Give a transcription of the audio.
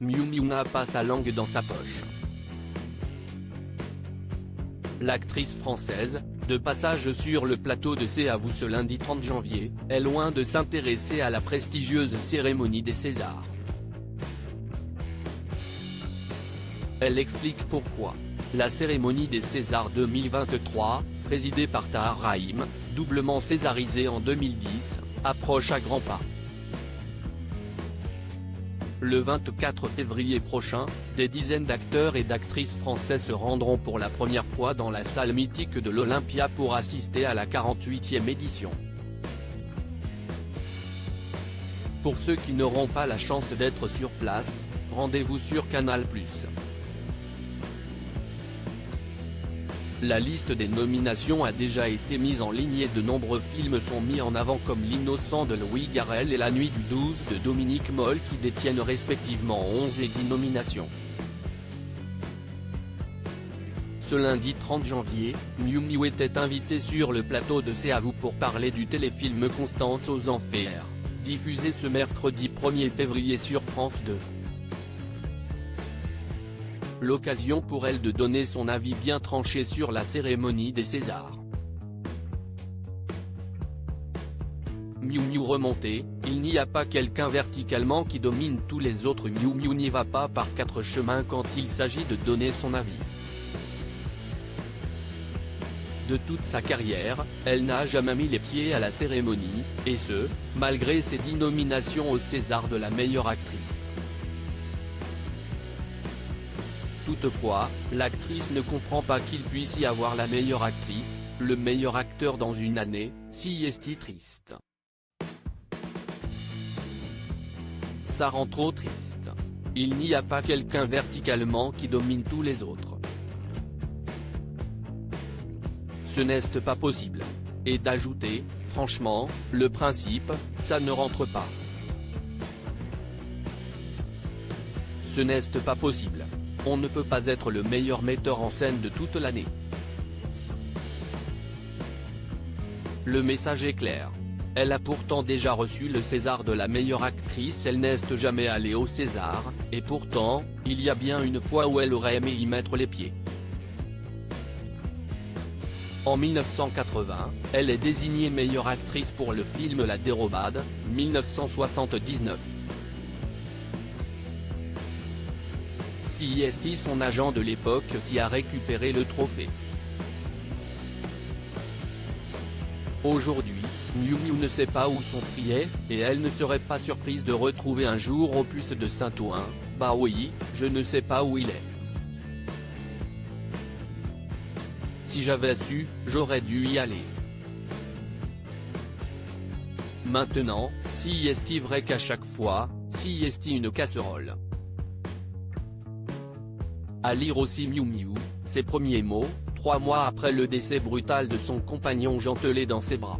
Miu Miu n'a pas sa langue dans sa poche. L'actrice française, de passage sur le plateau de C'est à vous ce lundi 30 janvier, est loin de s'intéresser à la prestigieuse cérémonie des Césars. Elle explique pourquoi. La cérémonie des Césars 2023, présidée par Tahar Rahim, doublement césarisé en 2010, approche à grands pas. Le 24 février prochain, des dizaines d'acteurs et d'actrices français se rendront pour la première fois dans la salle mythique de l'Olympia pour assister à la 48e édition. Pour ceux qui n'auront pas la chance d'être sur place, rendez-vous sur Canal+. La liste des nominations a déjà été mise en ligne et de nombreux films sont mis en avant comme L'Innocent de Louis Garrel et La Nuit du 12 de Dominique Moll qui détiennent respectivement 11 et 10 nominations. Ce lundi 30 janvier, Miu Miu était invitée sur le plateau de C'est à vous pour parler du téléfilm Constance aux Enfers, diffusé ce mercredi 1er février sur France 2. L'occasion pour elle de donner son avis bien tranché sur la cérémonie des Césars. Miu Miu remonté, il n'y a pas quelqu'un verticalement qui domine tous les autres. Miu Miu n'y va pas par quatre chemins quand il s'agit de donner son avis. De toute sa carrière, elle n'a jamais mis les pieds à la cérémonie, et ce, malgré ses 10 nominations aux Césars de la meilleure actrice. Toutefois, l'actrice ne comprend pas qu'il puisse y avoir la meilleure actrice, le meilleur acteur dans une année, si est-il triste. Ça rend trop triste. Il n'y a pas quelqu'un verticalement qui domine tous les autres. Ce n'est pas possible. Et d'ajouter, franchement, le principe, ça ne rentre pas. Ce n'est pas possible. On ne peut pas être le meilleur metteur en scène de toute l'année. Le message est clair. Elle a pourtant déjà reçu le César de la meilleure actrice. Elle n'est jamais allée au César, et pourtant, il y a bien une fois où elle aurait aimé y mettre les pieds. En 1980, elle est désignée meilleure actrice pour le film La Dérobade, 1979. C'est son agent de l'époque qui a récupéré le trophée. Aujourd'hui, Miu Miu ne sait pas où son prix est, et elle ne serait pas surprise de retrouver un jour au Puce de Saint-Ouen, bah oui, je ne sais pas où il est. Si j'avais su, j'aurais dû y aller. Maintenant, si est-il vrai qu'à chaque fois, si est-il une casserole. À lire aussi Miu Miu, ses premiers mots, 3 mois après le décès brutal de son compagnon Jean Telet dans ses bras.